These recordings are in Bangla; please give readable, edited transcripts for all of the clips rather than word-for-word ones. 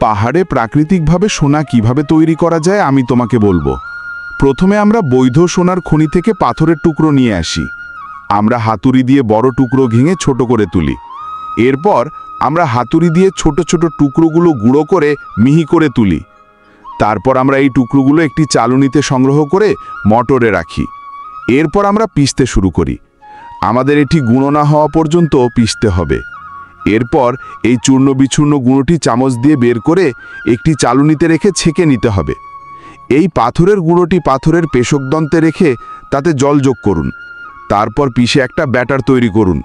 পাহাড়ে প্রাকৃতিকভাবে সোনা কিভাবে তৈরি করা যায় আমি তোমাকে বলবো। প্রথমে আমরা বৈধ সোনার খনি থেকে পাথরের টুকরো নিয়ে আসি। আমরা হাতুড়ি দিয়ে বড় টুকরো ভেঙে ছোট করে তুলি। এরপর আমরা হাতুড়ি দিয়ে ছোট ছোট টুকরোগুলো গুঁড়ো করে মিহি করে তুলি। তারপর আমরা এই টুকরোগুলো একটি চালুনিতে সংগ্রহ করে মোটরে রাখি। এরপর আমরা পিষতে শুরু করি। আমাদের এটি গুঁড়ো না হওয়া পর্যন্ত পিষতে হবে। এরপর এই চূর্ণ বিচূর্ণ গুঁড়োটি চামচ দিয়ে বের করে একটি চালুনিতে রেখে ছেঁকে নিতে হবে। এই পাথরের গুঁড়োটি পাথরের পেশকদন্তে রেখে তাতে জল যোগ করুন। তারপর পিষে একটা ব্যাটার তৈরি করুন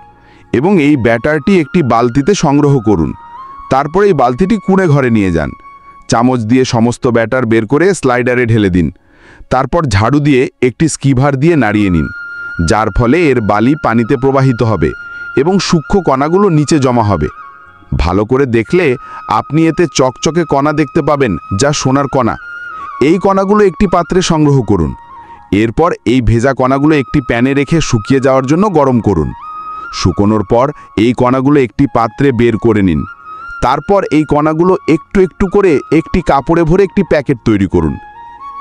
এবং এই ব্যাটারটি একটি বালতিতে সংগ্রহ করুন। তারপর এই বালতিটি কুঁড়ে ঘরে নিয়ে যান। চামচ দিয়ে সমস্ত ব্যাটার বের করে স্লাইডারে ঢেলে দিন। তারপর ঝাড়ু দিয়ে একটি স্কিভার দিয়ে নাড়িয়ে নিন, যার ফলে এর বালি পানিতে প্রবাহিত হবে এবং সূক্ষ্ম কণাগুলো নিচে জমা হবে। ভালো করে দেখলে আপনি এতে চকচকে কণা দেখতে পাবেন, যা সোনার কণা। এই কণাগুলো একটি পাত্রে সংগ্রহ করুন। এরপর এই ভেজা কণাগুলো একটি প্যানে রেখে শুকিয়ে যাওয়ার জন্য গরম করুন। শুকোনোর পর এই কণাগুলো একটি পাত্রে বের করে নিন। তারপর এই কণাগুলো একটু একটু করে একটি কাপড়ে ভরে একটি প্যাকেট তৈরি করুন।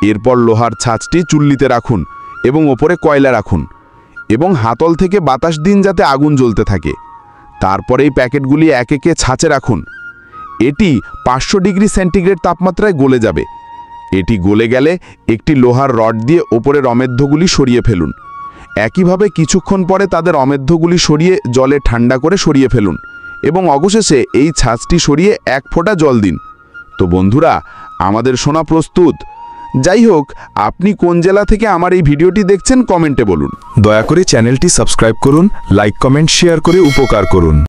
এরপর লোহার ছাঁচটি চুল্লিতে রাখুন এবং ওপরে কয়লা রাখুন এবং হাতল থেকে বাতাস দিন যাতে আগুন জ্বলতে থাকে। তারপর এই প্যাকেটগুলি এক একে ছাঁচে রাখুন। এটি 500 ডিগ্রি সেন্টিগ্রেড তাপমাত্রায় গলে যাবে। এটি গলে গেলে একটি লোহার রড দিয়ে ওপরের অমেধ্যগুলি সরিয়ে ফেলুন। একইভাবে কিছুক্ষণ পরে তাদের অমেধ্যগুলি সরিয়ে জলে ঠান্ডা করে সরিয়ে ফেলুন এবং অবশেষে এই ছাঁচটি সরিয়ে 1 ফোঁটা জল দিন। তো বন্ধুরা, আমাদের সোনা প্রস্তুত। যাই হোক, আপনি কোন জেলা থেকে আমার এই ভিডিওটি দেখছেন কমেন্টে বলুন। দয়া করে চ্যানেলটি সাবস্ক্রাইব করুন, লাইক কমেন্ট শেয়ার করে উপকার করুন।